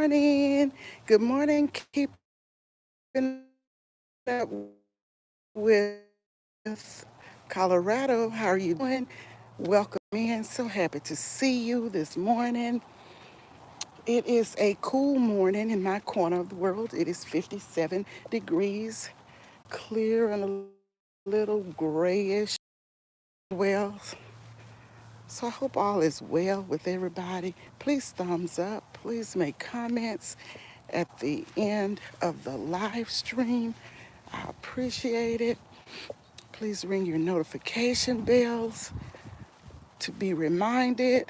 morning. Good morning. Keeping up with Colorado. How are you doing? Welcome in. So happy to see you this morning. It is a cool morning in my corner of the world. It is 57 degrees, clear and a little grayish. Well, so I hope all is well with everybody. Please thumbs up. Please make comments at the end of the live stream. I appreciate it. Please ring your notification bells to be reminded.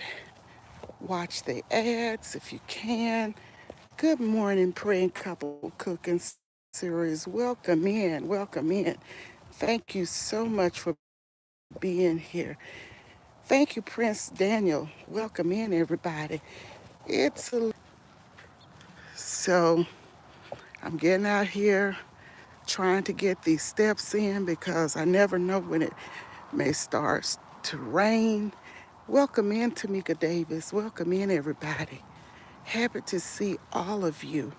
Watch the ads if you can. Good morning, Praying Couple Cooking Series. Welcome in. Welcome in. Thank you so much for being here. Thank you, Prince Daniel. Welcome in, everybody. So I'm getting out here trying to get these steps in because I never know when it may start to rain. Welcome in, Tamika Davis. Welcome in, everybody. Happy to see all of you.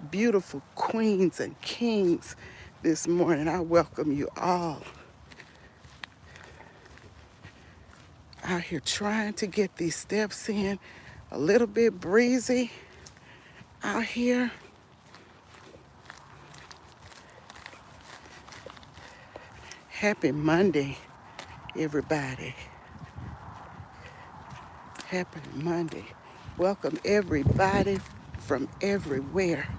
Beautiful queens and kings this morning. I welcome you all. Out here trying to get these steps in. A little bit breezy out here. Happy Monday, everybody. Happy Monday. Welcome everybody from everywhere.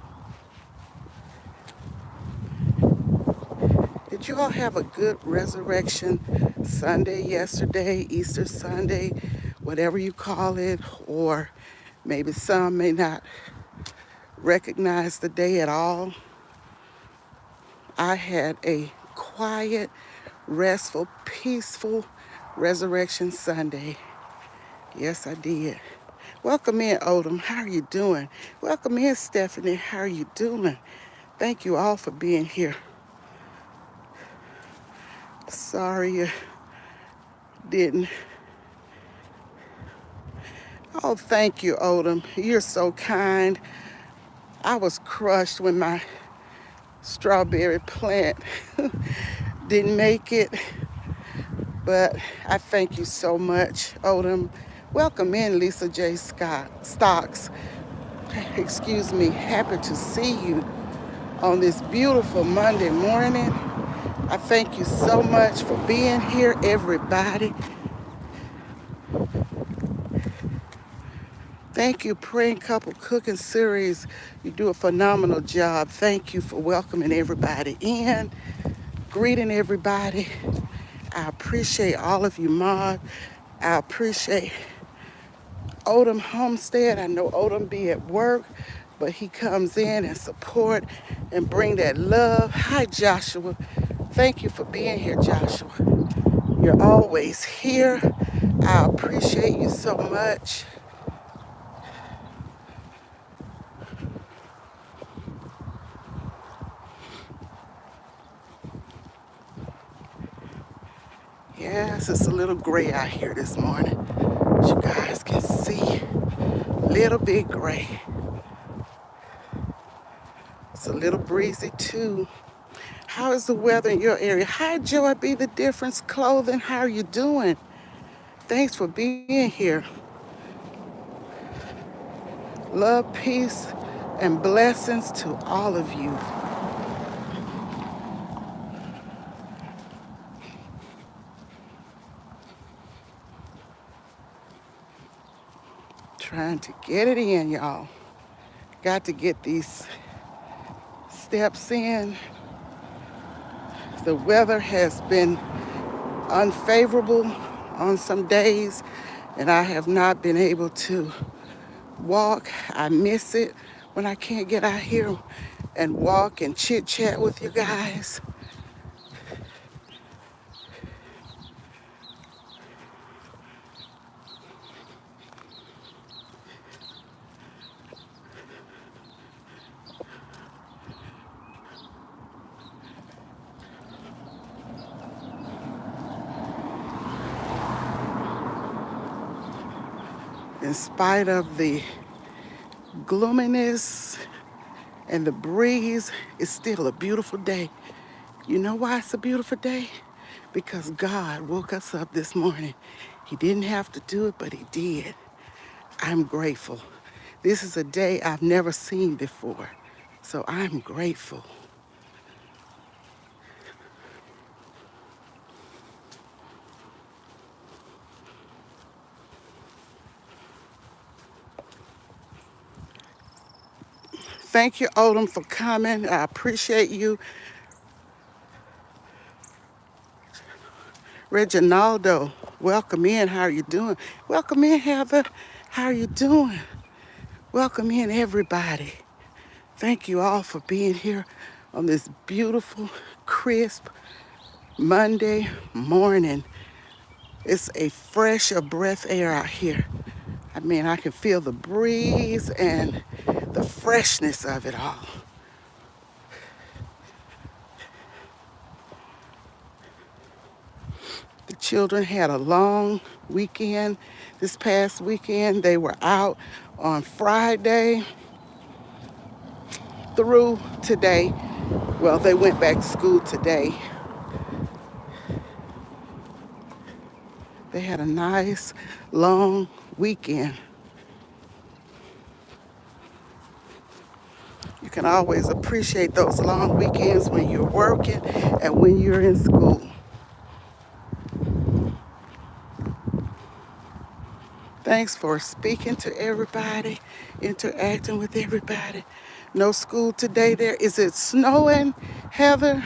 Did you all have a good Resurrection Sunday yesterday, Easter Sunday, whatever you call it, or maybe some may not recognize the day at all? I had a quiet, restful, peaceful Resurrection Sunday. Yes, I did. Welcome in, Odom. How are you doing? Welcome in, Stephanie. How are you doing? Thank you all for being here. Sorry you didn't. Oh, thank you, Odom. You're so kind. I was crushed when my strawberry plant didn't make it, but I thank you so much, Odom. Welcome in, Lisa J. Stocks. Excuse me. Happy to see you on this beautiful Monday morning. I thank you so much for being here, everybody. Thank you, Praying Couple Cooking Series. You do a phenomenal job. Thank you for welcoming everybody in, greeting everybody. I appreciate all of you, Maud. I appreciate Odom Homestead. I know Odom be at work, but he comes in and support and bring that love. Hi, Joshua. Thank you for being here, Joshua. You're always here. I appreciate you so much. Yes, it's a little gray out here this morning. As you guys can see, a little bit gray. It's a little breezy too. How is the weather in your area? Hi, Joy Be the Difference Clothing. How are you doing? Thanks for being here. Love, peace, and blessings to all of you. Trying to get it in, y'all. Got to get these steps in. The weather has been unfavorable on some days, and I have not been able to walk. I miss it when I can't get out here and walk and chit chat with you guys. In spite of the gloominess and the breeze, it's still a beautiful day. You know why it's a beautiful day? Because God woke us up this morning. He didn't have to do it, but he did. I'm grateful. This is a day I've never seen before, so I'm grateful. Thank you, Odom, for coming. I appreciate you. Reginaldo, welcome in. How are you doing? Welcome in, Heather. How are you doing? Welcome in, everybody. Thank you all for being here on this beautiful, crisp Monday morning. It's a fresh of breath air out here. I mean, I can feel the breeze and the freshness of it all. The children had a long weekend this past weekend. They were out on Friday through today. Well, they went back to school today. They had a nice long weekend. You can always appreciate those long weekends when you're working and when you're in school. Thanks for speaking to everybody, interacting with everybody. No school today there. Is it snowing, Heather,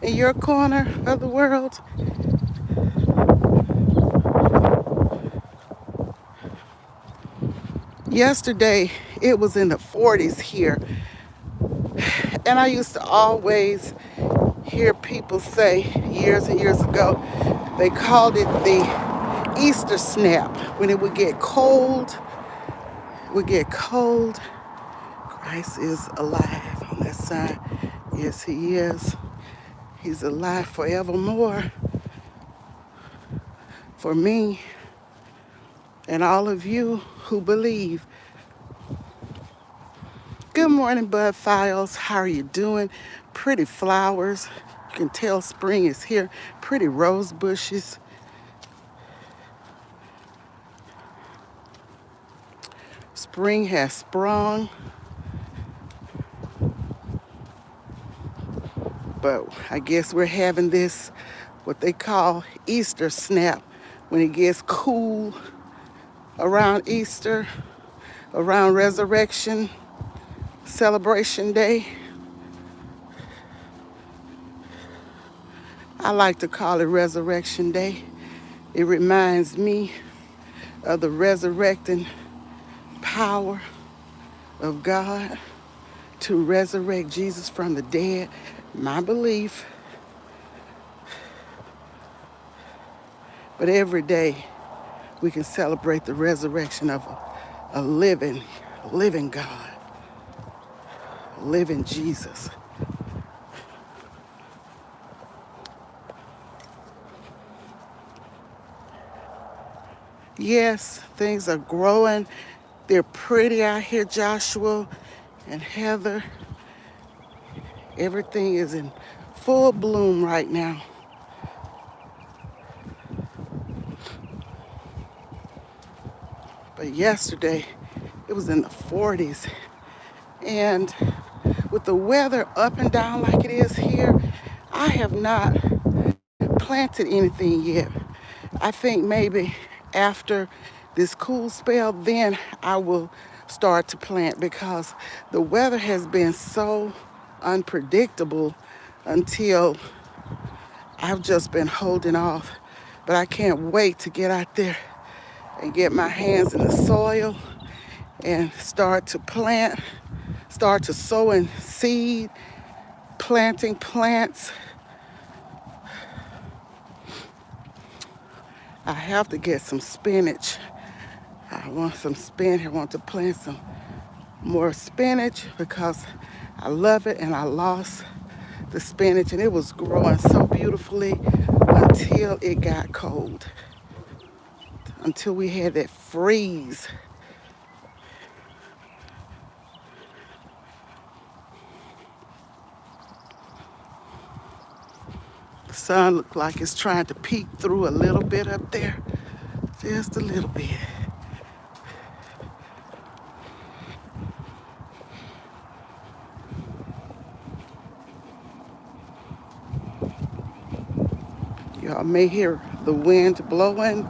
in your corner of the world? Yesterday, it was in the 40s here. And I used to always hear people say years and years ago, they called it the Easter snap. When it would get cold. Christ is alive on that sign. Yes, he is. He's alive forevermore. For me and all of you who believe. Good morning, Bud Files. How are you doing? Pretty flowers. You can tell spring is here. Pretty rose bushes. Spring has sprung. But I guess we're having this, what they call Easter snap, when it gets cool around Easter, around Resurrection, Celebration Day. I like to call it Resurrection Day. It reminds me of the resurrecting power of God to resurrect Jesus from the dead. My belief. But every day we can celebrate the resurrection of a living God, living Jesus. Yes, things are growing. They're pretty out here, Joshua and Heather. Everything is in full bloom right now. But yesterday, it was in the 40s. And with the weather up and down like it is here, I have not planted anything yet. I think maybe after this cool spell, then I will start to plant, because the weather has been so unpredictable until I've just been holding off. But I can't wait to get out there and get my hands in the soil and start to plant, start to sow and seed, planting plants. I have to get some spinach. I want some spinach. I want to plant some more spinach because I love it, and I lost the spinach and it was growing so beautifully until it got cold. until we had that freeze. The sun looked like it's trying to peek through a little bit up there, just a little bit. Y'all may hear the wind blowing.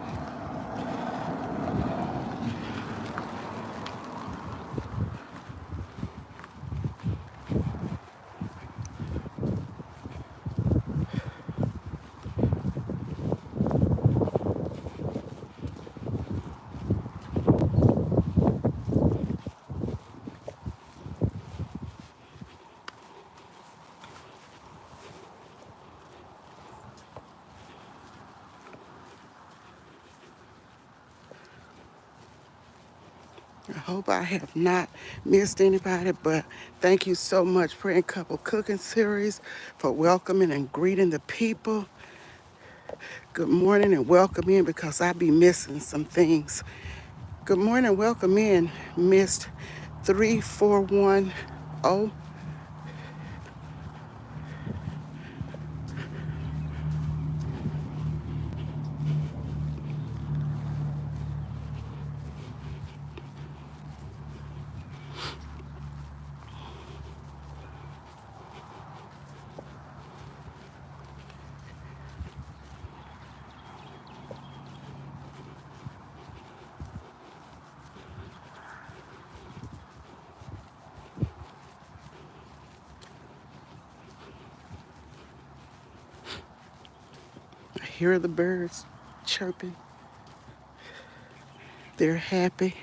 I hope I have not missed anybody, but thank you so much, Praying Couple Cooking Series, for welcoming and greeting the people. Good morning and welcome in, because I be missing some things. Good morning, welcome in, Missed 3410. I hear the birds chirping. They're happy.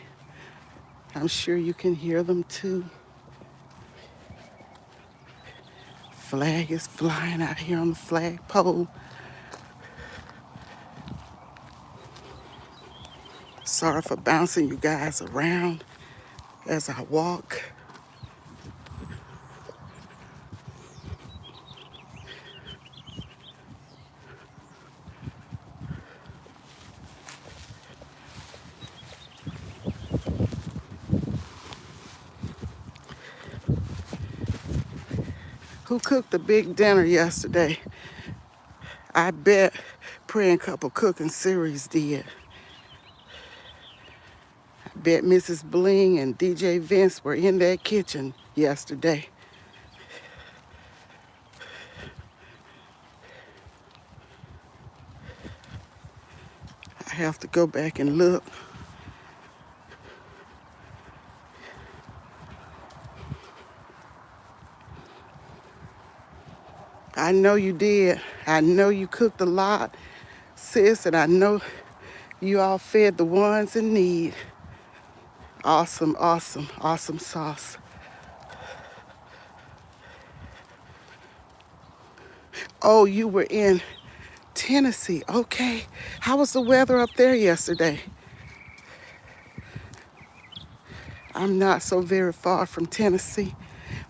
I'm sure you can hear them too. Flag is flying out here on the flagpole. Sorry for bouncing you guys around as I walk. Who cooked the big dinner yesterday? I bet Praying Couple Cooking Series did. I bet Mrs. Bling and DJ Vince were in that kitchen yesterday. I have to go back and look. I know you did. I know you cooked a lot, sis, and I know you all fed the ones in need. Awesome, awesome, awesome sauce. Oh, you were in Tennessee. Okay. How was the weather up there yesterday? I'm not so very far from Tennessee.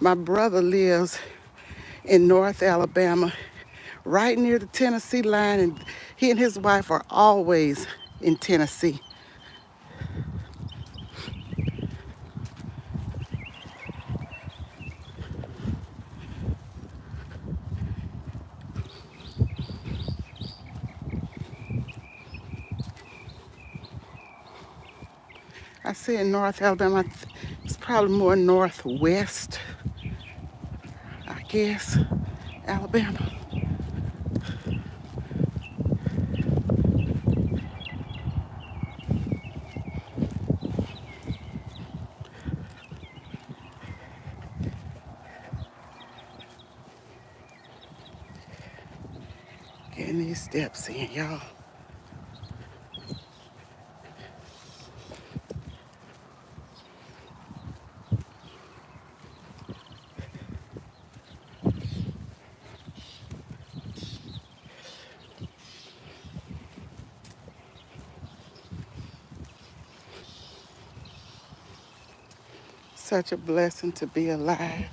My brother lives in North Alabama, right near the Tennessee line, and he and his wife are always in Tennessee. I said North Alabama. It's probably more northwest, I guess, Alabama. Getting these steps in, y'all. Such a blessing to be alive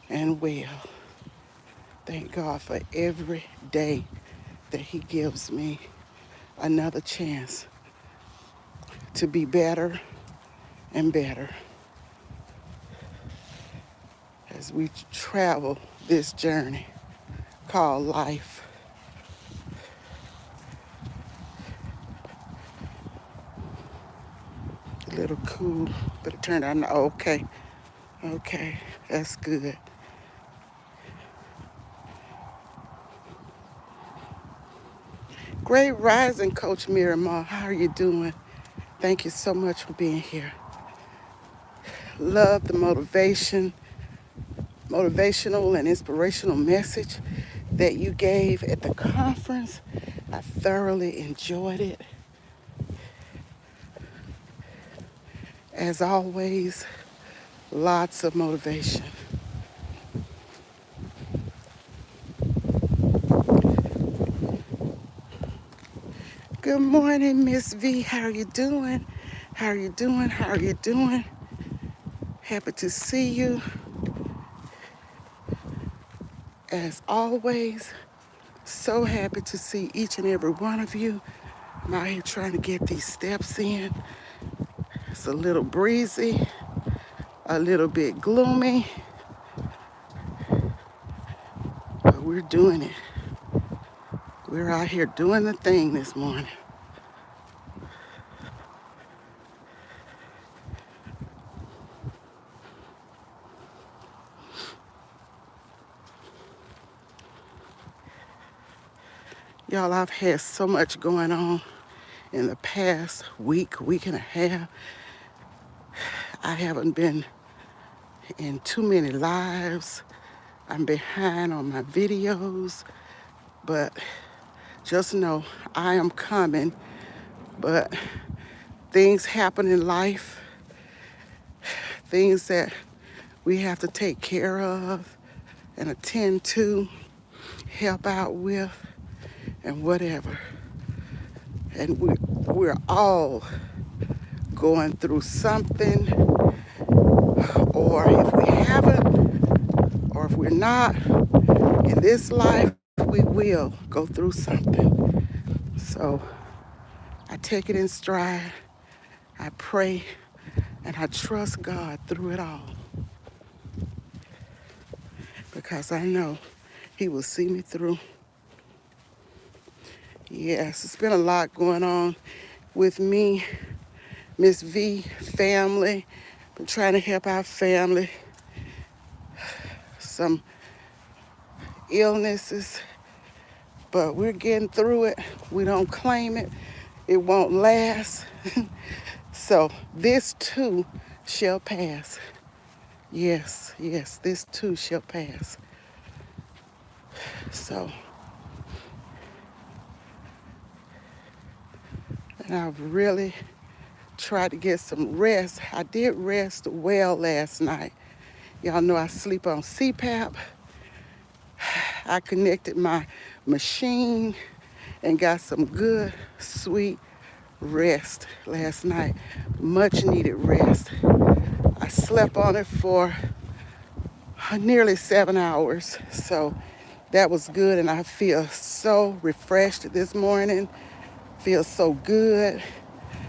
and well. Thank God for every day that He gives me another chance to be better and better as we travel this journey called life. A little cool, but it turned out okay. Okay, that's good. Great rising, Coach Miramar. How are you doing? Thank you so much for being here. Love the motivational and inspirational message that you gave at the conference. I thoroughly enjoyed it. As always, lots of motivation. Good morning, Miss V. How are you doing? How are you doing? How are you doing? Happy to see you. As always, so happy to see each and every one of you. I'm out here trying to get these steps in. It's a little breezy, a little bit gloomy, but we're doing it. We're out here doing the thing this morning. Y'all, I've had so much going on in the past week and a half. I haven't been in too many lives. I'm behind on my videos, but just know I am coming. But things happen in life, things that we have to take care of and attend to, help out with, and whatever. And we're all going through something, or if we haven't, or if we're not, in this life, we will go through something. So I take it in stride, I pray, and I trust God through it all. Because I know He will see me through. Yes, it's been a lot going on with me, Miss V, family. Been trying to help our family. Some illnesses, but we're getting through it. We don't claim it. It won't last. So this too shall pass. Yes, this too shall pass. So, and I've really tried to get some rest. I did rest well last night. Y'all know I sleep on CPAP. I connected my machine and got some good, sweet rest last night. Much needed rest. I slept on it for nearly 7 hours. So that was good, and I feel so refreshed this morning. Feel so good.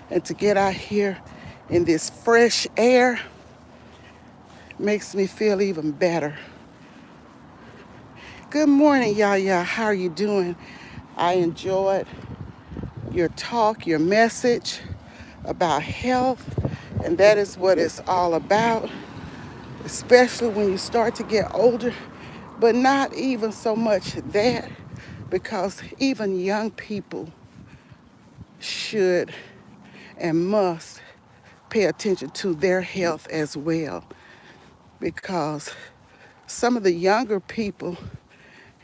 And to get out here in this fresh air makes me feel even better. Good morning, Yaya. How are you doing? I enjoyed your talk, your message about health, and that is what it's all about, especially when you start to get older, but not even so much that, because even young people should and must pay attention to their health as well, because some of the younger people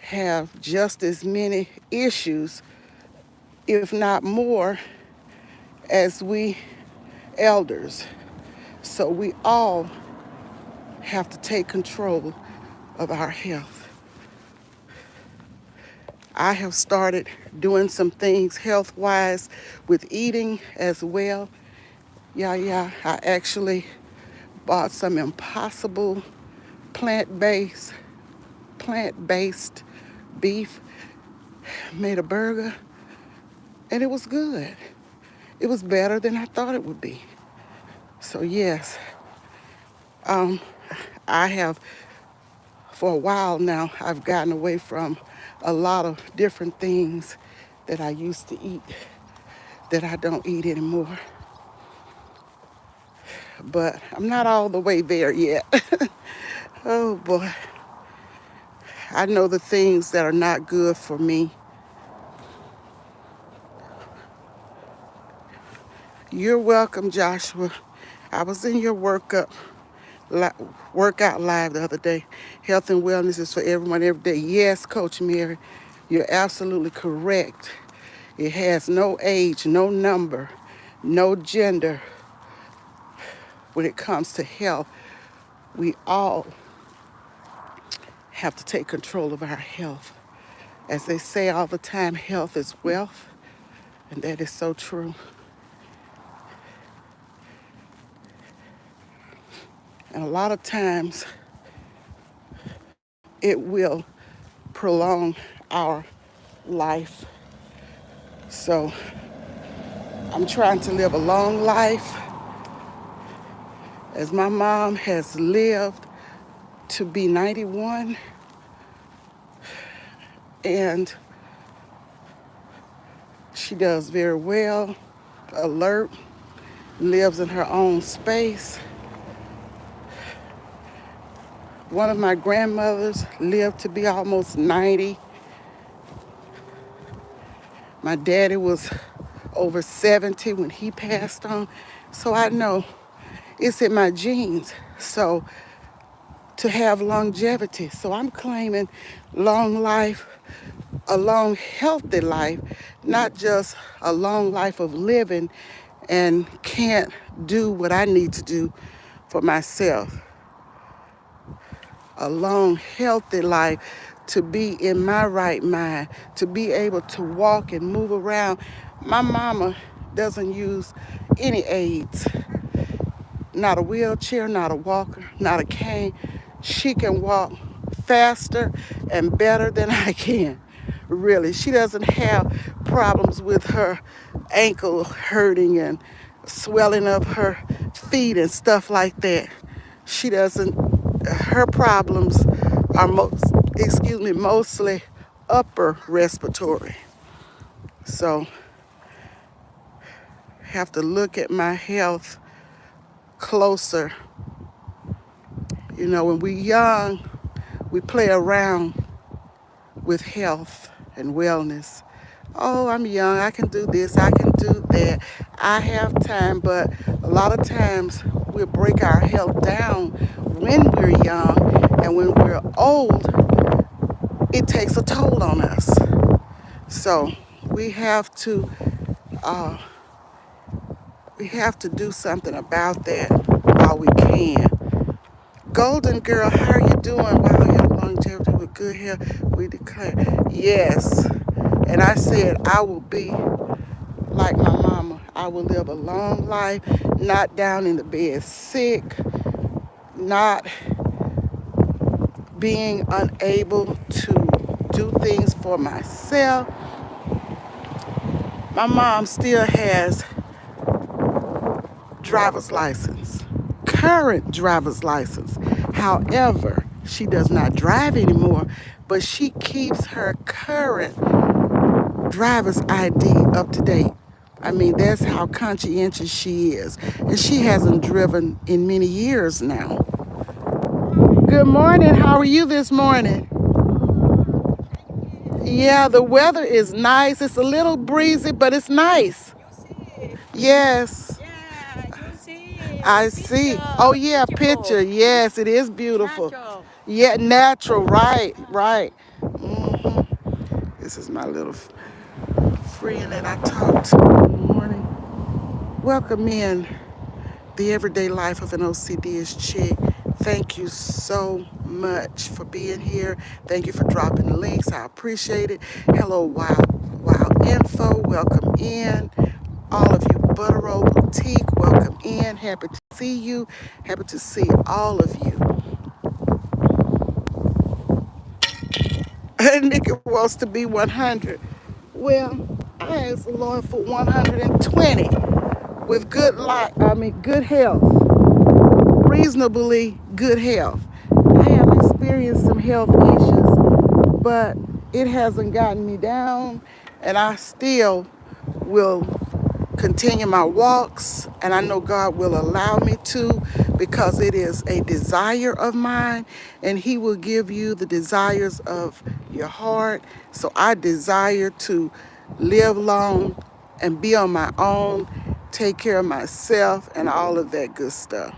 have just as many issues, if not more, as we elders. So we all have to take control of our health. I have started doing some things health-wise with eating as well. I actually bought some Impossible plant-based beef, made a burger, and it was good. it was better than I thought it would be. So yes, um, I have for a while now. I've gotten away from a lot of different things that I used to eat that I don't eat anymore. But I'm not all the way there yet. Oh boy, I know the things that are not good for me. You're welcome, Joshua. I was in your workout live the other day. Health and wellness is for everyone every day. Yes, Coach Mary, you're absolutely correct. It has no age, no number, no gender when it comes to health. We all have to take control of our health. As they say all the time, health is wealth, and that is so true. And a lot of times it will prolong our life. So I'm trying to live a long life as my mom has lived to be 91, and she does very well, alert, lives in her own space. One of my grandmothers lived to be almost 90. My daddy was over 70 when he passed on. So I know it's in my genes. So to have longevity. So I'm claiming long life, a long, healthy life, not just a long life of living and can't do what I need to do for myself. A long, healthy life to be in my right mind, to be able to walk and move around. My mama doesn't use any aids, not a wheelchair, not a walker, not a cane. She can walk faster and better than I can. Really, she doesn't have problems with her ankle hurting and swelling of her feet and stuff like that. She doesn't, her problems are mostly upper respiratory. So have to look at my health closer. You know, when we're young, we play around with health and wellness. Oh, I'm young, I can do this, I can do that. I have time, but a lot of times we'll break our health down when we're young, and when we're old, it takes a toll on us. So we have to uh, do something about that while we can. Golden girl, how are you doing? Wow, your longevity with good health, we declare. Yes. And I said, I will be like my mama. I will live a long life, not down in the bed sick, not being unable to do things for myself. My mom still has driver's license, current driver's license. However, she does not drive anymore, but she keeps her current driver's ID up to date. I mean, that's how conscientious she is. And she hasn't driven in many years now. Good morning. How are you this morning? Yeah, the weather is nice. It's a little breezy, but it's nice. Yes, I see. Oh, yeah, picture. Yes, it is beautiful. Yeah, natural. Right, right. hmm This is my little friend that I talked to. Good morning. Welcome in. The everyday life of an OCD chick. Thank you so much for being here. Thank you for dropping the links. I appreciate it. Hello, Wild Info. Welcome in. All of you, Butteroll Boutique. Welcome in. Happy to see you. Happy to see all of you. Nikki wants to be 100. Well, I asked the Lord for 120. with good health, reasonably good health. I have experienced some health issues, but it hasn't gotten me down, and I still will continue my walks, and I know God will allow me to because it is a desire of mine, and He will give you the desires of your heart. So I desire to live long and be on my own, take care of myself, and all of that good stuff.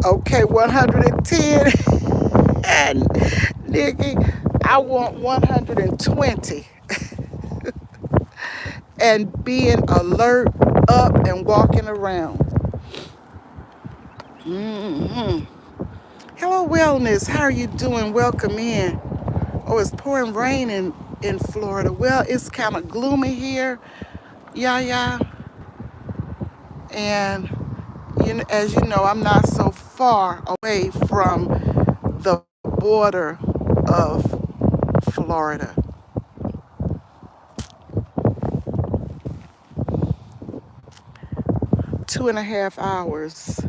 Okay, 110. And Nikki, I want 120. And being alert, up, and walking around. hmm Hello, Wellness. How are you doing? Welcome in. Oh, it's pouring rain in Florida. Well, it's kind of gloomy here. Yeah, yeah. And as you know, I'm not so far away from the border of Florida. 2.5 hours.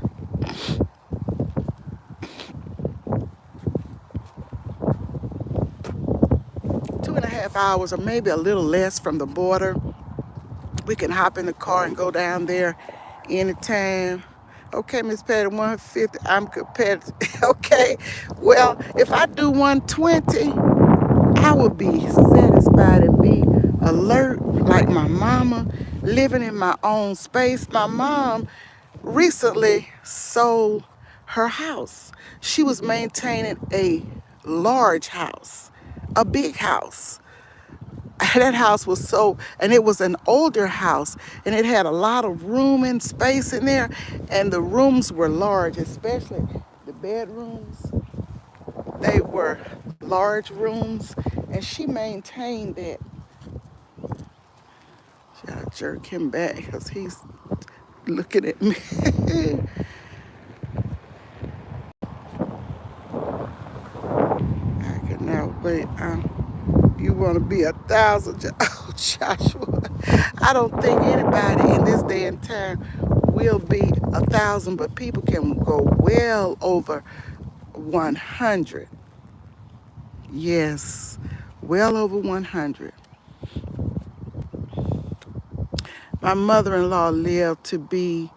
2.5 hours, or maybe a little less from the border. We can hop in the car and go down there anytime. Okay, Miss Patty, 150. I'm competitive. Okay. Well, if I do 120, I would be satisfied and be alert like my mama, living in my own space. My mom recently sold her house. She was maintaining a large house, a big house. That house was and it was an older house, and it had a lot of room and space in there, and the rooms were large, especially the bedrooms. They were large rooms, and she maintained that. She gotta jerk him back because he's looking at me. I can now wait. You want to be 1,000? Oh, Joshua. I don't think anybody in this day and time will be 1,000, but people can go well over 100. Yes, well over 100. My mother-in-law lived to be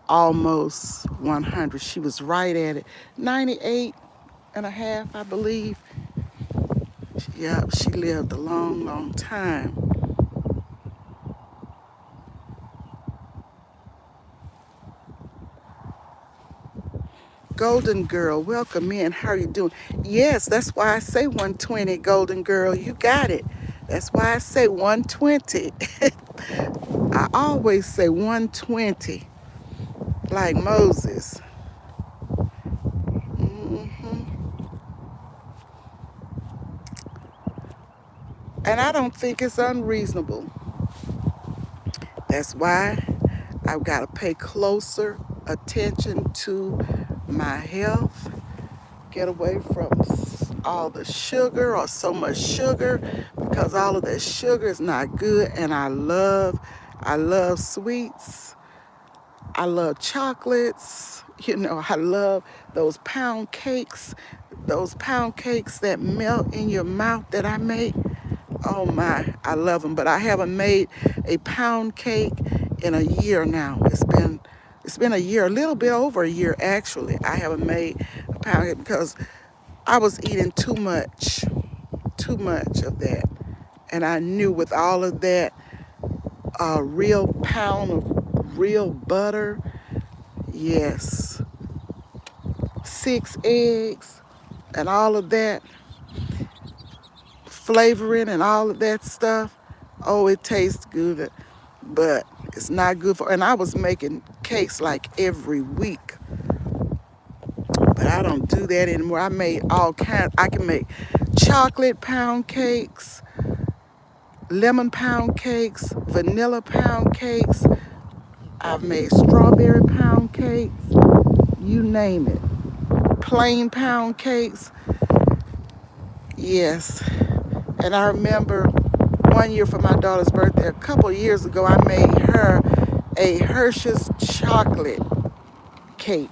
almost 100. She was right at it. 98 and a half, I believe. Yeah, she lived a long, long time. Golden Girl, welcome in. How are you doing? Yes, that's why I say 120, Golden Girl. You got it. That's why I say 120. I always say 120, like Moses. hmm And I don't think it's unreasonable. That's why I've got to pay closer attention to my health, get away from all the sugar or so much sugar, because all of that sugar is not good. And I love sweets. I love chocolates. I love those pound cakes that melt in your mouth that I make. Oh my, I love them. But I haven't made a pound cake in a year now. It's been a year, a little bit over a year actually. I haven't made a pound cake because I was eating too much of that. And I knew with all of that, a real pound of real butter, yes, 6 eggs, and all of that, flavoring and all of that stuff. Oh, it tastes good, but it's not good for. And I was making cakes like every week, but I don't do that anymore. I made all kinds. I can make chocolate pound cakes, lemon pound cakes, vanilla pound cakes. I've made strawberry pound cakes, you name it. Plain pound cakes, yes. And I remember one year for my daughter's birthday, a couple of years ago, I made her a Hershey's chocolate cake.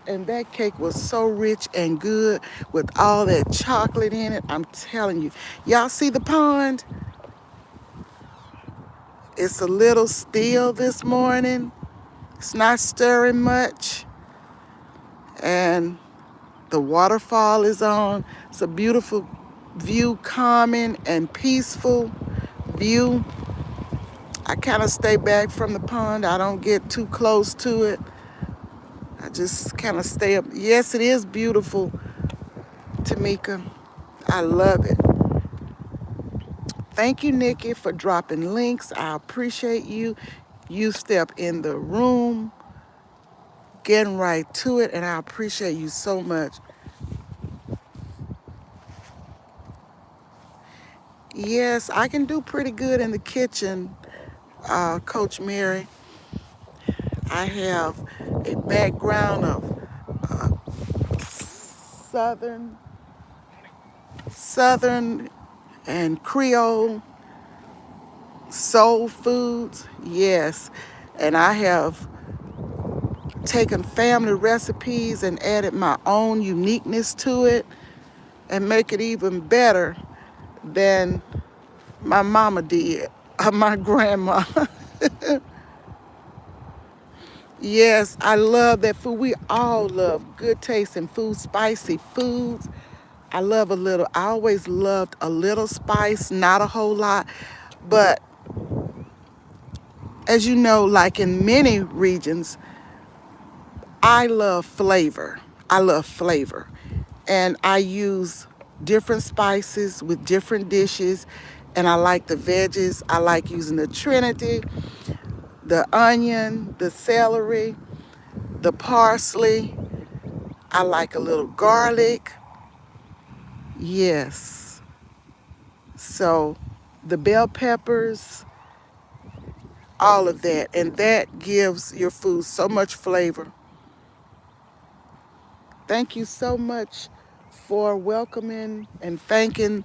And that cake was so rich and good with all that chocolate in it. I'm telling you. Y'all see the pond? It's a little still this morning. It's not stirring much. And the waterfall is on. It's a beautiful view, calming and peaceful view. I kind of stay back from the pond. I don't get too close to it. I just kind of stay up. Yes, it is beautiful, Tamika. I love it. Thank you, Nikki, for dropping links. I appreciate you. You step in the room, getting right to it, and I appreciate you so much. Yes, I can do pretty good in the kitchen, Coach Mary. I have a background of Southern, Southern and Creole soul foods. Yes, and I have taken family recipes and added my own uniqueness to it and make it even better than my mama did, or my grandma. Yes, I love that food. We all love good tasting food, spicy foods. I always loved a little spice, not a whole lot. But as you know, like in many regions, I love flavor. I love flavor. And I use different spices with different dishes. And I like the veggies. I like using the Trinity, the onion, the celery, the parsley. I like a little garlic. Yes. So the bell peppers, all of that. And that gives your food so much flavor. Thank you so much for welcoming and thanking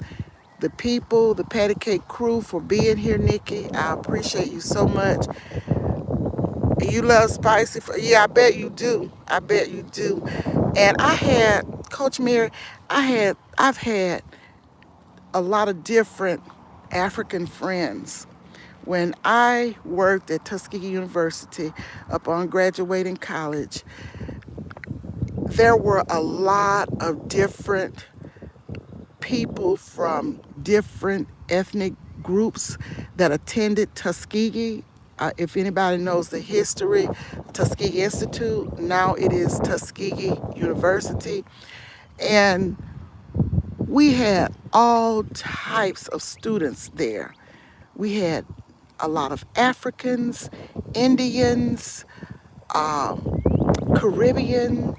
the people, the Patty Cake crew for being here, Nikki. I appreciate you so much. You love spicy food? Yeah, I bet you do. I bet you do. And I had, Coach Mary, I've had a lot of different African friends. When I worked at Tuskegee University upon graduating college, there were a lot of different people from different ethnic groups that attended Tuskegee. If anybody knows the history, Tuskegee Institute, now it is Tuskegee University. And we had all types of students there. We had a lot of Africans, Indians, Caribbean,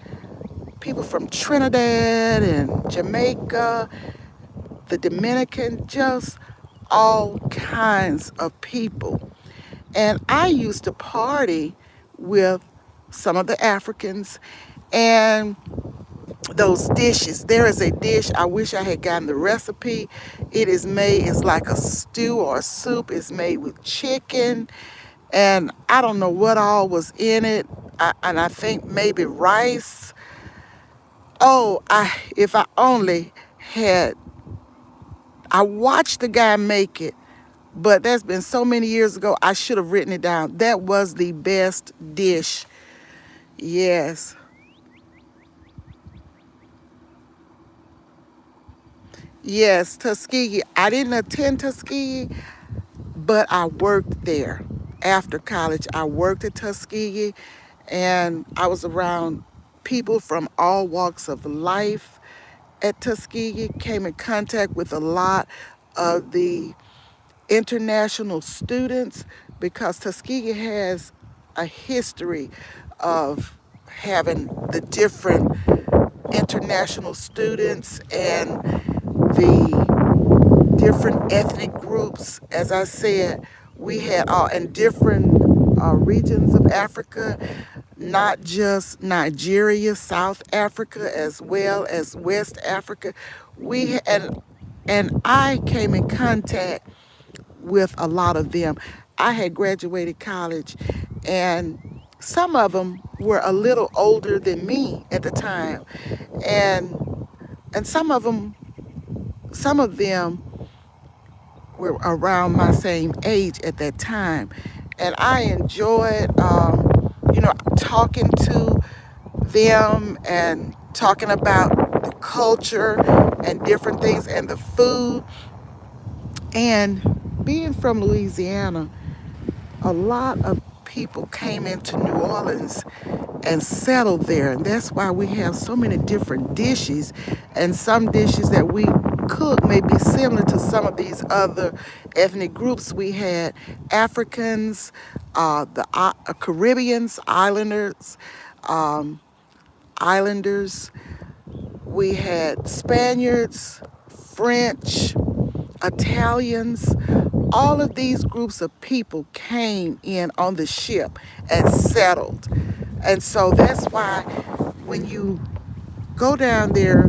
people from Trinidad and Jamaica, the Dominican, just all kinds of people. And I used to party with some of the Africans and those dishes. There is a dish, I wish I had gotten the recipe. It is made, it's like a stew or a soup. It's made with chicken. And I don't know what all was in it. And I think maybe rice. Oh, if I only had, I watched the guy make it, but that's been so many years ago, I should have written it down. That was the best dish. Yes. Yes, Tuskegee. I didn't attend Tuskegee, but I worked there. After college, I worked at Tuskegee, and I was around people from all walks of life at Tuskegee, came in contact with a lot of the international students because Tuskegee has a history of having the different international students and the different ethnic groups. As I said, we had all in different regions of Africa, not just Nigeria, South Africa, as well as West Africa. We and I came in contact with a lot of them. I had graduated college, and some of them were a little older than me at the time, and some of them were around my same age at that time, and I enjoyed, talking to them and talking about the culture and different things and the food. And being from Louisiana, a lot of people came into New Orleans and settled there. And that's why we have so many different dishes. And some dishes that we cook may be similar to some of these other ethnic groups. We had Africans, the Caribbeans, um, islanders. We had Spaniards, French, Italians. All of these groups of people came in on the ship and settled. And so that's why when you go down there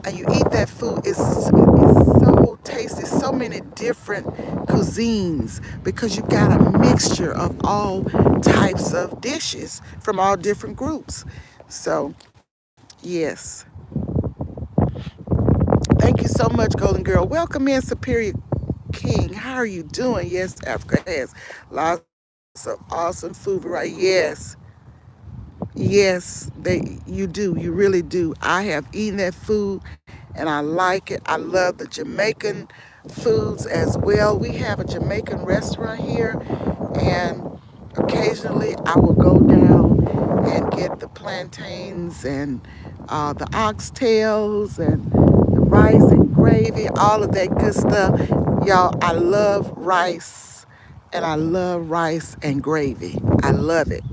and you eat that food, it's so tasty, so many different cuisines, because you got a mixture of all types of dishes from all different groups. So, yes. Thank you so much, Golden Girl. Welcome in, Superior King. How are you doing? Yes, Africa has lots of awesome food, right? Yes. Yes, you do. You really do. I have eaten that food and I like it. I love the Jamaican foods as well. We have a Jamaican restaurant here, and occasionally I will go down and get the plantains and the oxtails and the rice and gravy, all of that good stuff. Y'all, I love rice, and I love rice and gravy. I love it.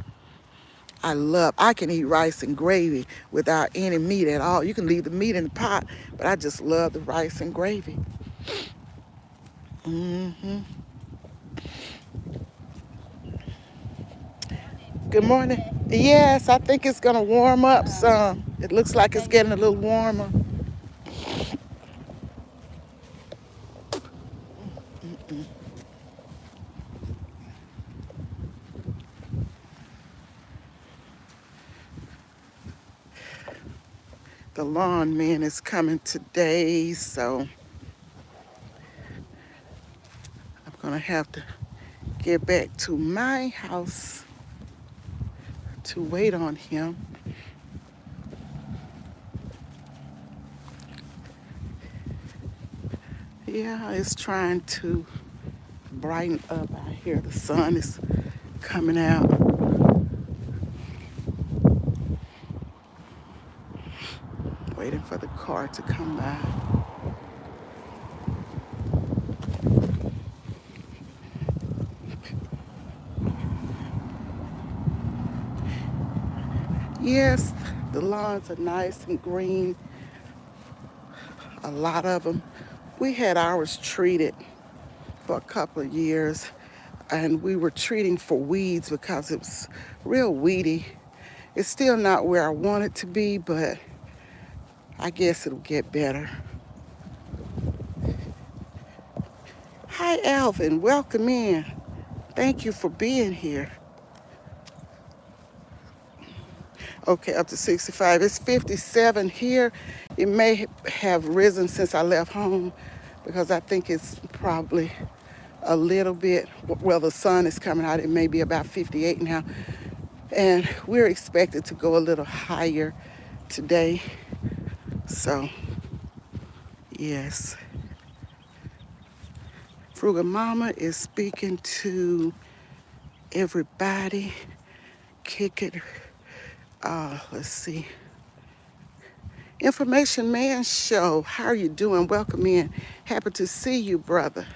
I can eat rice and gravy without any meat at all. You can leave the meat in the pot, but I just love the rice and gravy. hmm Good morning. Yes, I think it's gonna warm up some. It looks like it's getting a little warmer. The lawn man is coming today, so I'm gonna have to get back to my house to wait on him. Yeah, it's trying to brighten up out here. The sun is coming out. Waiting for the car to come by. Yes, the lawns are nice and green, a lot of them. We had ours treated for a couple of years, and we were treating for weeds because it was real weedy. It's still not where I want it to be, but I guess it'll get better. Hi, Alvin. Welcome in. Thank you for being here. Okay, up to 65. It's 57 here. It may have risen since I left home because I think it's probably a little bit, well, the sun is coming out. It may be about 58 now. And we're expected to go a little higher today. So, yes. Frugal Mama is speaking to everybody. Kick it. Let's see. Information Man Show. How are you doing? Welcome in. Happy to see you, brother.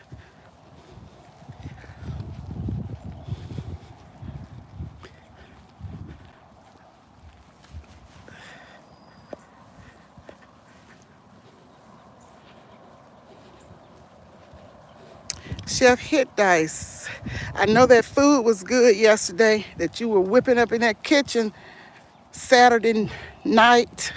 Chef Hit Dice. I know that food was good yesterday that you were whipping up in that kitchen Saturday night.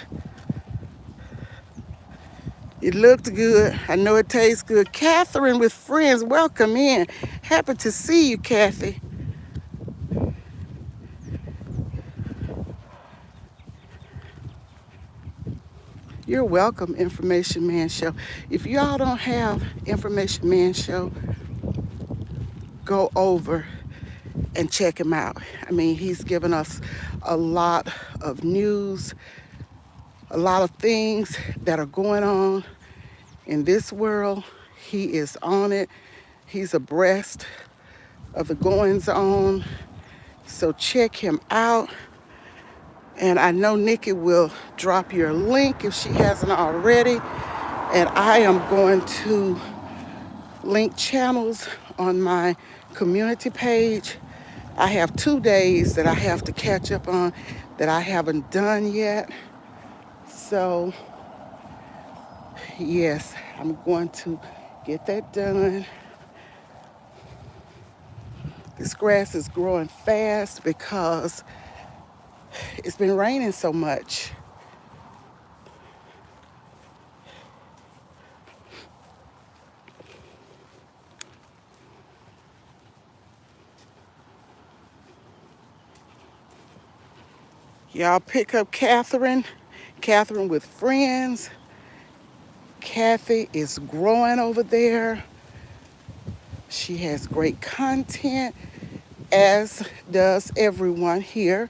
It looked good. I know it tastes good. Catherine with friends, welcome in. Happy to see you, Kathy. You're welcome, Information Man Show. If y'all don't have Information Man Show, go over and check him out. I mean, he's given us a lot of news, a lot of things that are going on in this world. He is on it. He's abreast of the goings on. So check him out. And I know Nikki will drop your link if she hasn't already. And I am going to link channels on my community page. I have 2 days that I have to catch up on that I haven't done yet. So, yes, I'm going to get that done. This grass is growing fast because it's been raining so much. Y'all pick up Catherine. Catherine with friends. Kathy is growing over there. She has great content, as does everyone here.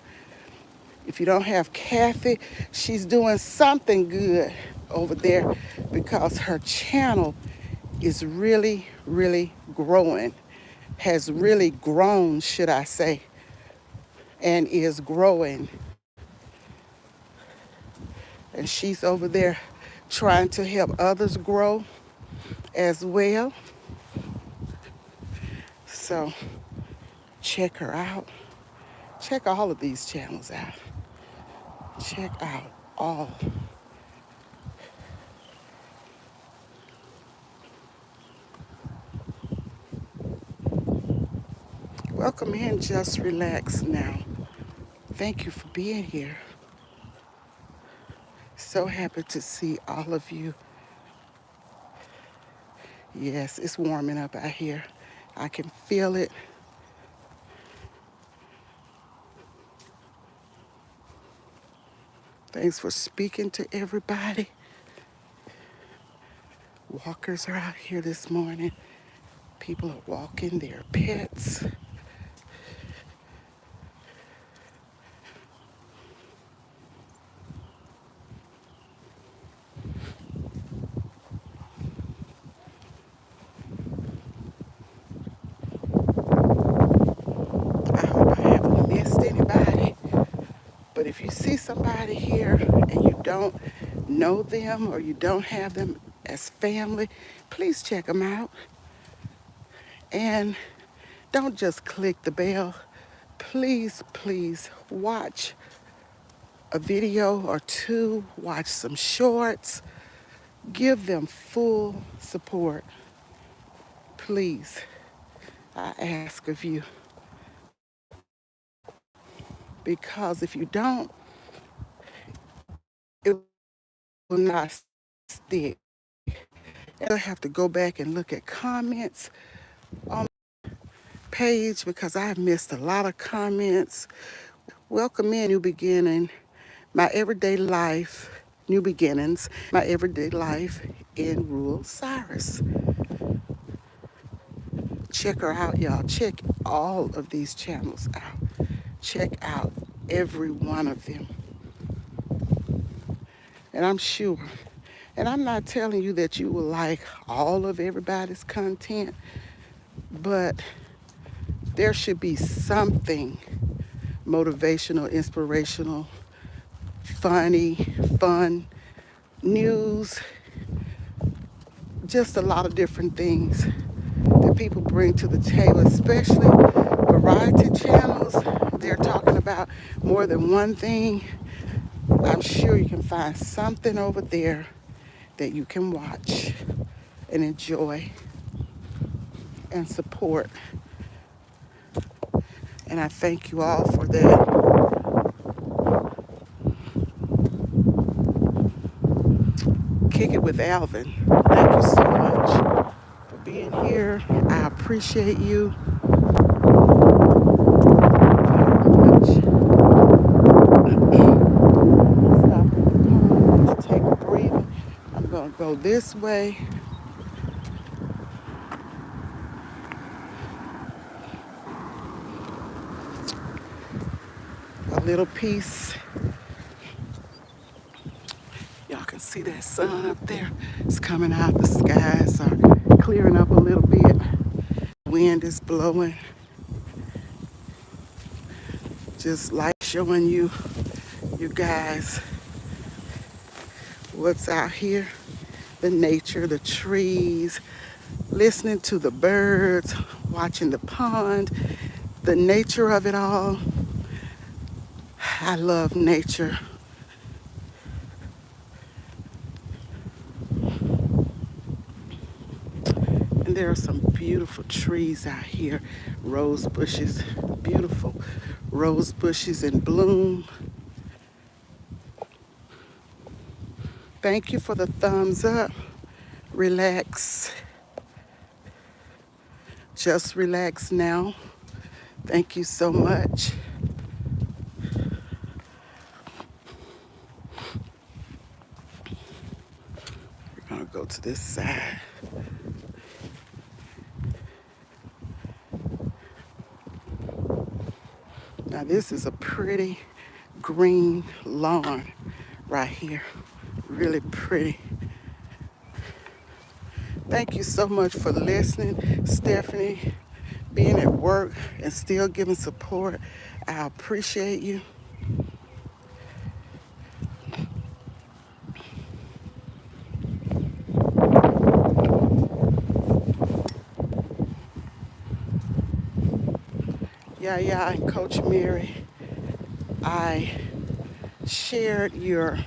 If you don't have Kathy, she's doing something good over there because her channel is really, really growing. Has really grown, should I say, and is growing. And she's over there trying to help others grow as well. So check her out. Check all of these channels out. Check out all. Welcome in, Just Relax Now. Thank you for being here. So happy to see all of you. Yes, it's warming up out here. I can feel it. Thanks for speaking to everybody. Walkers are out here this morning. People are walking their pets. I hope I haven't missed anybody. But if you see somebody here and you don't know them or you don't have them as family, please check them out. And don't just click the bell. Please, please watch a video or two, watch some shorts, give them full support. Please, I ask of you. Because if you don't, it will not stick. And I have to go back and look at comments on my page because I have missed a lot of comments. Welcome in, New Beginning, my everyday life, new beginnings, my everyday life in rural Cyrus. Check her out, y'all. Check all of these channels out. Check out every one of them. And I'm sure, and I'm not telling you that you will like all of everybody's content, but there should be something motivational, inspirational, funny, fun, news, just a lot of different things that people bring to the table, especially variety channels. They're talking about more than one thing. I'm sure you can find something over there that you can watch and enjoy and support. And I thank you all for that. Kick It with Alvin. Thank you so much for being here. I appreciate you very much. Stop at the pond to take a breather. I'm going to go this way. A little piece. Y'all can see that sun up there. It's coming out. The skies are clearing up a little bit. Wind is blowing. Just like showing you guys what's out here. The nature, the trees, listening to the birds, watching the pond, the nature of it all. I love nature. And there are some beautiful trees out here. Rose bushes, beautiful rose bushes in bloom. Thank you for the thumbs up. Relax. Just relax now. Thank you so much. We're gonna go to this side. Now this is a pretty green lawn right here. Really pretty. Thank you so much for listening, Stephanie, being at work and still giving support. I appreciate you. Yeah, and Coach Mary, I shared your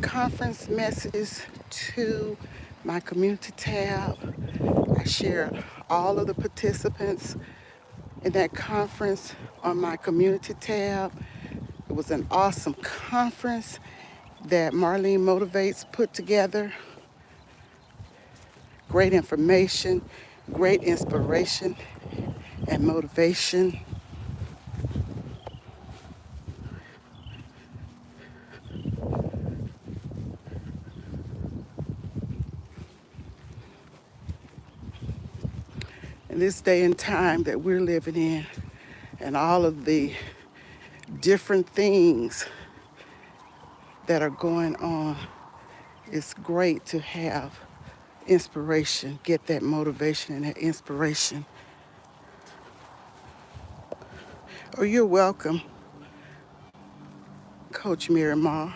conference messages to my community tab. I shared all of the participants in that conference on my community tab. It was an awesome conference that Marlene Motivates put together. Great information, great inspiration and motivation. In this day and time that we're living in, and all of the different things that are going on, it's great to have inspiration, get that motivation and that inspiration. Oh, you're welcome, Coach Miramar.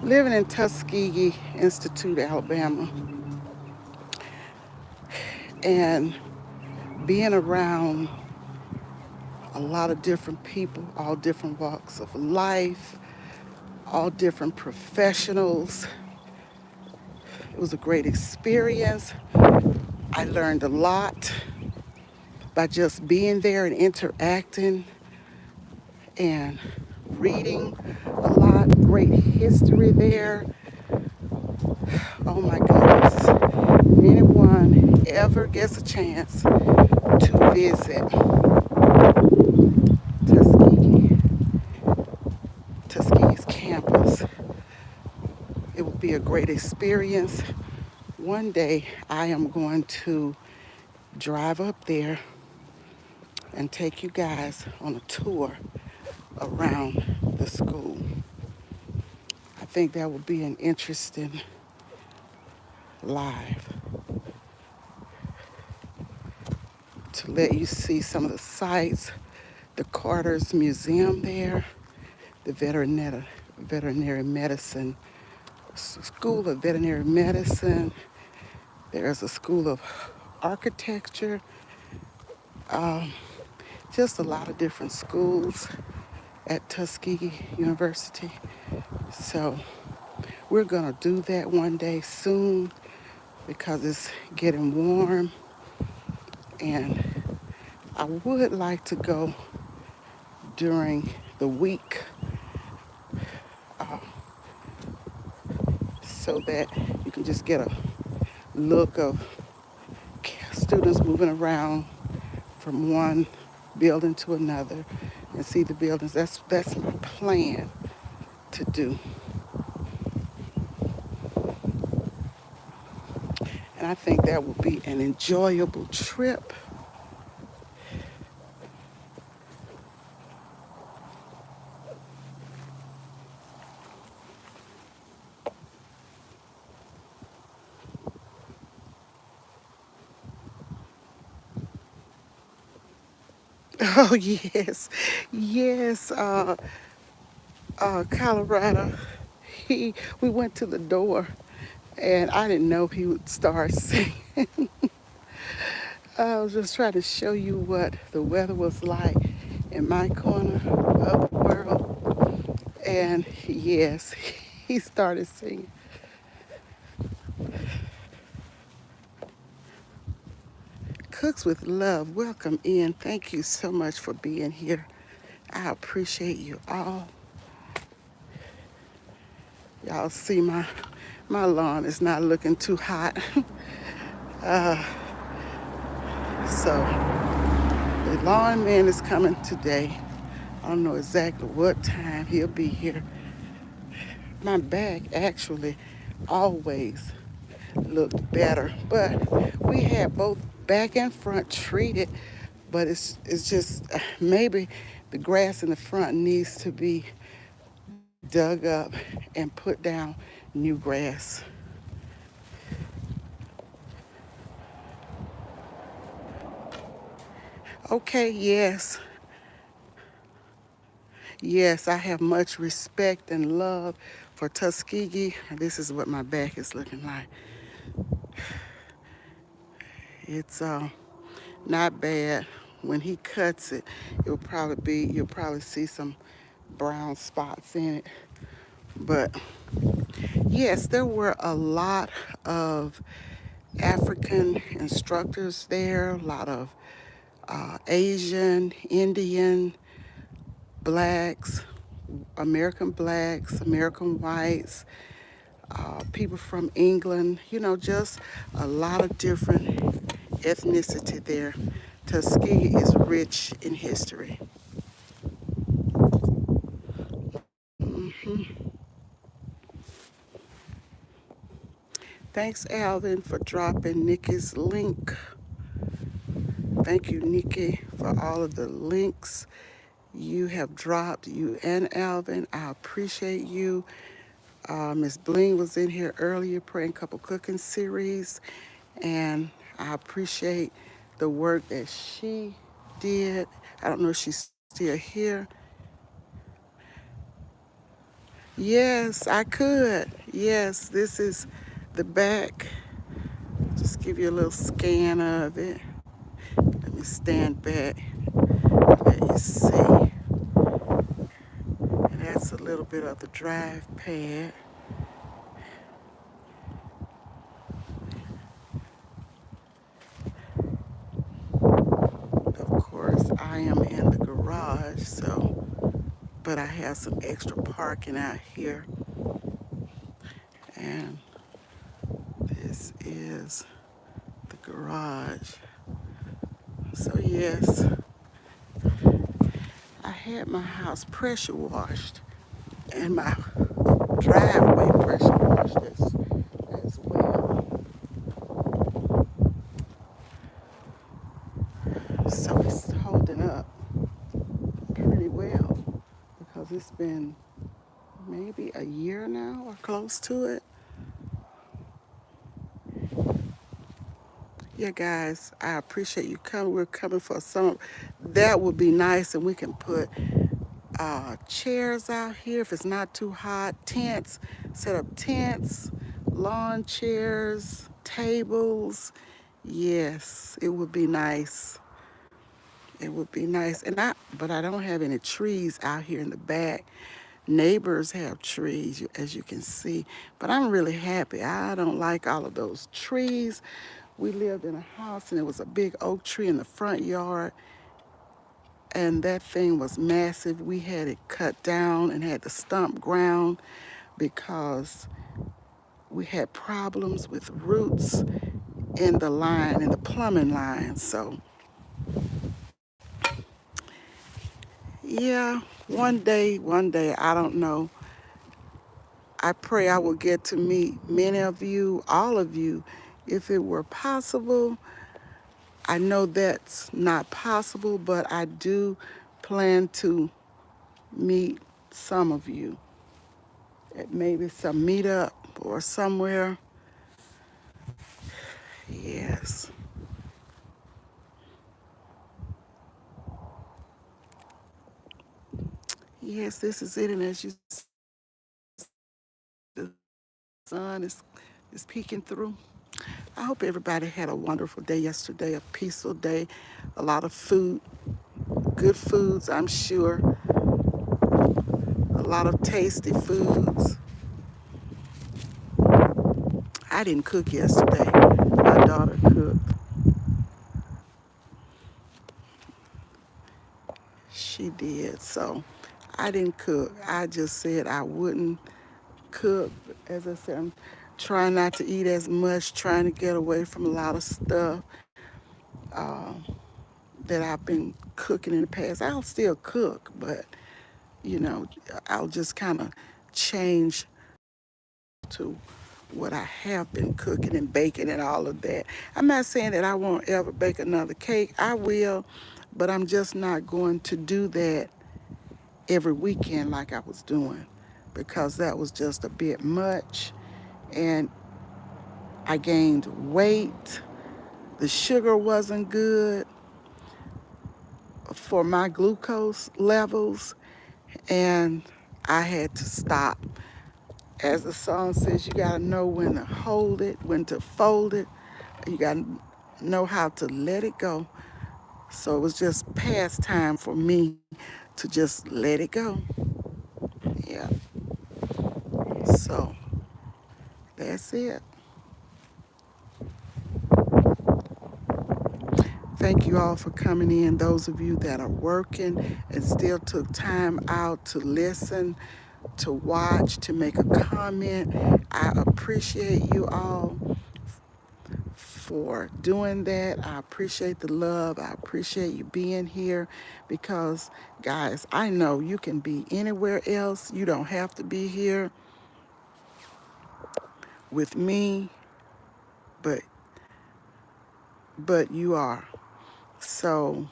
Living in Tuskegee Institute, Alabama, and being around a lot of different people, all different walks of life, all different professionals. It was a great experience. I learned a lot by just being there and interacting and reading a lot. Great history there. Oh my goodness. If anyone ever gets a chance to visit Tuskegee's campus, it will be a great experience. One day I am going to drive up there and take you guys on a tour around the school. I think that will be an interesting live to let you see some of the sights, the Carter's Museum there, the veterinary medicine School of Veterinary Medicine. There's a School of Architecture. Um, just a lot of different schools at Tuskegee University. So we're gonna do that one day soon because it's getting warm, and I would like to go during the week uh, so that you can just get a look of students moving around from one building to another and see the buildings. That's my plan to do. And I think that will be an enjoyable trip. Oh yes, yes. Colorado. We went to the door, and I didn't know he would start singing. I was just trying to show you what the weather was like in my corner of the world, and yes, he started singing. Cooks with Love, welcome in. Thank you so much for being here. I appreciate you all. Y'all see my lawn is not looking too hot. So the lawn man is coming today. I don't know exactly what time he'll be here. My back actually always looked better, but we had both back and front treated, but it's just maybe the grass in the front needs to be dug up and put down new grass. Okay, yes. Yes, I have much respect and love for Tuskegee. This is what my back is looking like. It's not bad. When he cuts it, you'll probably see some brown spots in it. But yes, there were a lot of African instructors there, a lot of Asian, Indian, blacks, American whites, people from England, just a lot of different ethnicity there. Tuskegee is rich in history. hmm Thanks, Alvin, for dropping Nikki's link. Thank you, Nikki, for all of the links you have dropped, you and Alvin. I appreciate you. Miss Bling was in here earlier praying couple cooking series, and I appreciate the work that she did. I don't know if she's still here. Yes, I could. Yes, this is the back. Just give you a little scan of it. Let me stand back. Let you see. And that's a little bit of the drive pad. Of course, I am in the garage, but I have some extra parking out here. And this is the garage. So yes, I had my house pressure washed and my driveway pressure washed as well. So it's holding up pretty well because it's been maybe a year now or close to it. Yeah, guys, I appreciate you coming. We're coming for some. That would be nice, and we can put chairs out here if it's not too hot, tents, set up tents, lawn chairs, tables. Yes, it would be nice. It would be nice. But I don't have any trees out here in the back. Neighbors have trees, as you can see, but I'm really happy. I don't like all of those trees. We lived in a house and there was a big oak tree in the front yard, and that thing was massive. We had it cut down and had the stump ground because we had problems with roots in the line, in the plumbing line. So yeah, one day, I don't know. I pray I will get to meet many of you, all of you, if it were possible. I know that's not possible, but I do plan to meet some of you at maybe some meetup or somewhere. Yes. Yes, this is it. And as you see, the sun is peeking through. I hope everybody had a wonderful day yesterday, a peaceful day, a lot of food, good foods, I'm sure, a lot of tasty foods. I didn't cook yesterday. My daughter cooked. She did. So I didn't cook. I just said I wouldn't cook. As I said, I'm trying not to eat as much, trying to get away from a lot of stuff uh, that I've been cooking in the past. I'll still cook, but you know, I'll just kind of change to what I have been cooking and baking and all of that. I'm not saying that I won't ever bake another cake. I will, but I'm just not going to do that every weekend like I was doing, because that was just a bit much and I gained weight. The sugar wasn't good for my glucose levels, and I had to stop. As the song says, you gotta know when to hold it, when to fold it. You gotta know how to let it go. So it was just past time for me to just let it go. Yeah. So that's it. Thank you all for coming in. Those of you that are working and still took time out to listen, to watch, to make a comment. I appreciate you all for doing that. I appreciate the love. I appreciate you being here because, guys, I know you can be anywhere else. You don't have to be here with me, but you are. So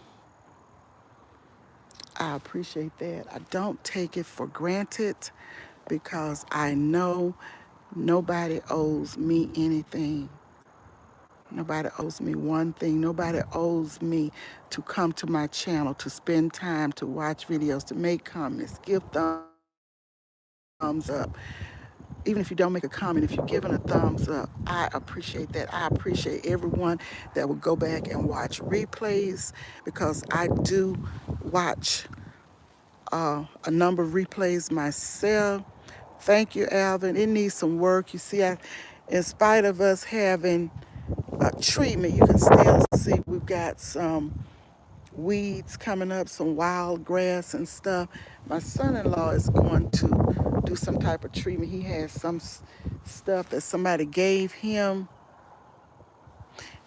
I appreciate that. I don't take it for granted because I know nobody owes me anything. Nobody owes me one thing. Nobody owes me to come to my channel, to spend time, to watch videos, to make comments, give thumbs up. Even if you don't make a comment, if you're giving a thumbs up, I appreciate that. I appreciate everyone that will go back and watch replays, because I do watch a number of replays myself. Thank you, Alvin. It needs some work. You see, in spite of us having treatment, you can still see we've got some weeds coming up, some wild grass and stuff. My son-in-law is going to do some type of treatment. He has some stuff that somebody gave him.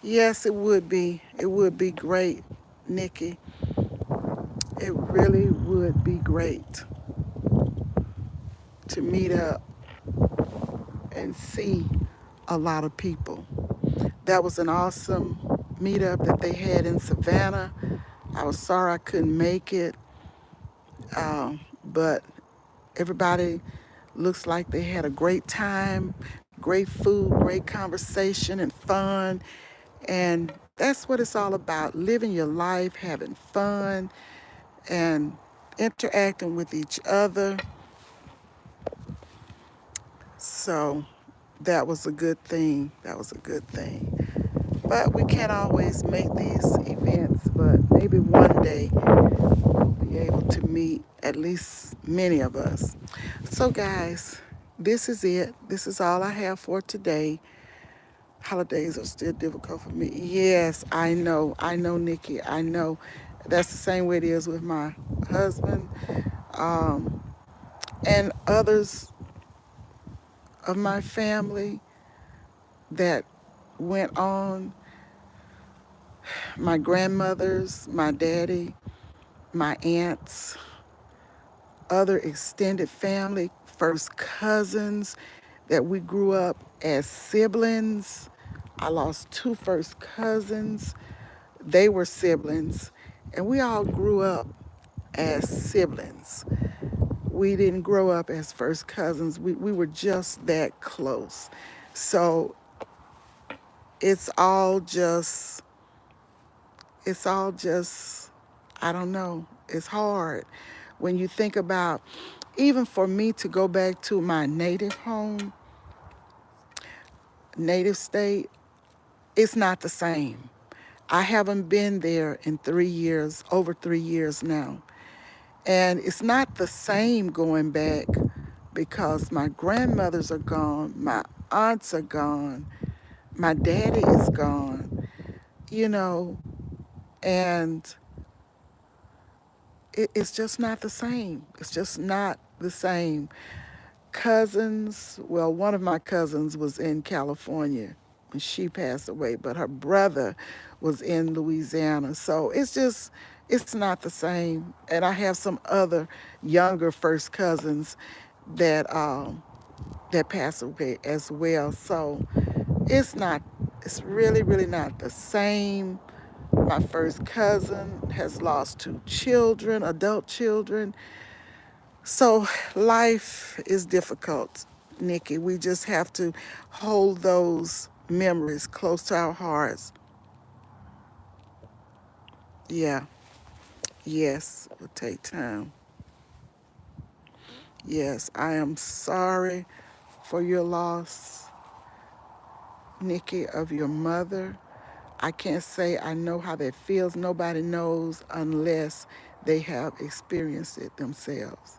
Yes, it would be. It would be great, Nikki. It really would be great to meet up and see a lot of people. That was an awesome meetup that they had in Savannah. I was sorry I couldn't make it, but everybody looks like they had a great time, great food, great conversation and fun. And that's what it's all about, living your life, having fun, and interacting with each other. So that was a good thing. That was a good thing. But we can't always make these events, but maybe one day we'll be able to meet, at least many of us. So, guys, this is it. This is all I have for today. Holidays are still difficult for me. Yes, I know. I know, Nikki. I know. That's the same way it is with my husband, um, and others of my family that went on. My grandmothers, my daddy, my aunts, other extended family, first cousins that we grew up as siblings. I lost two first cousins. They were siblings, and we all grew up as siblings. We didn't grow up as first cousins. We were just that close. So it's all just, it's all just, I don't know. It's hard when you think about, even for me to go back to my native home, native state, it's not the same. I haven't been there in 3 years, over 3 years now. And it's not the same going back because my grandmothers are gone, my aunts are gone, my daddy is gone, you know, and it's just not the same. It's just not the same. Cousins, well, one of my cousins was in California when she passed away, but her brother was in Louisiana. So it's just, it's not the same. And I have some other younger first cousins that that passed away as well. So it's not, it's really, really not the same. My first cousin has lost two children, adult children. So life is difficult, Nikki. We just have to hold those memories close to our hearts. Yeah, yes, it will take time. Yes, I am sorry for your loss, Nikki, of your mother. I can't say I know how that feels. Nobody knows unless they have experienced it themselves.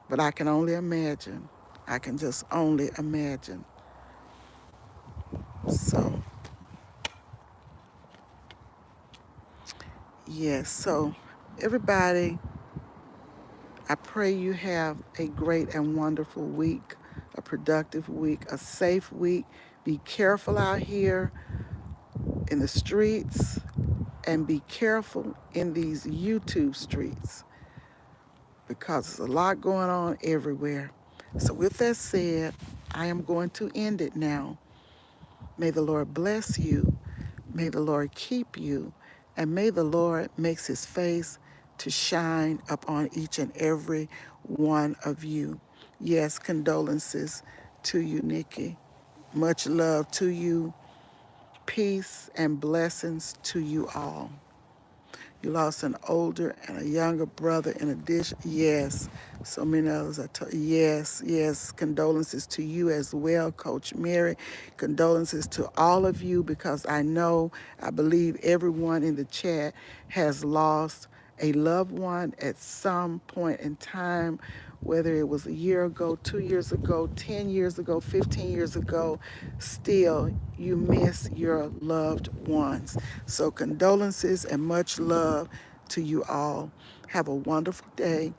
But I can only imagine. I can just only imagine. So, yes. So, everybody, I pray you have a great and wonderful week, a productive week, a safe week. Be careful out here in the streets and be careful in these YouTube streets because there's a lot going on everywhere. So, with that said, I am going to end it now. May the Lord bless you. May the Lord keep you. And may the Lord makes his face to shine upon each and every one of you. Yes, condolences to you, Nikki. Much love to you. Peace and blessings to you all. You lost an older and a younger brother in addition. Yes, so many others are. Yes, yes. Condolences to you as well, Coach Mary. Condolences to all of you because I believe everyone in the chat has lost a loved one at some point in time, whether it was a year ago, 2 years ago, 10 years ago, 15 years ago, still you miss your loved ones. So condolences and much love to you all. Have a wonderful day.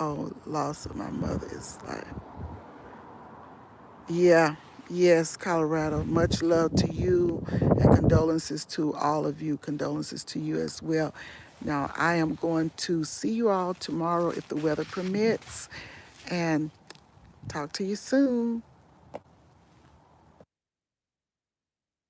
Oh, loss of my mother is like, yeah, yes, Colorado. Much love to you and condolences to all of you. Condolences to you as well. Now, I am going to see you all tomorrow if the weather permits and talk to you soon.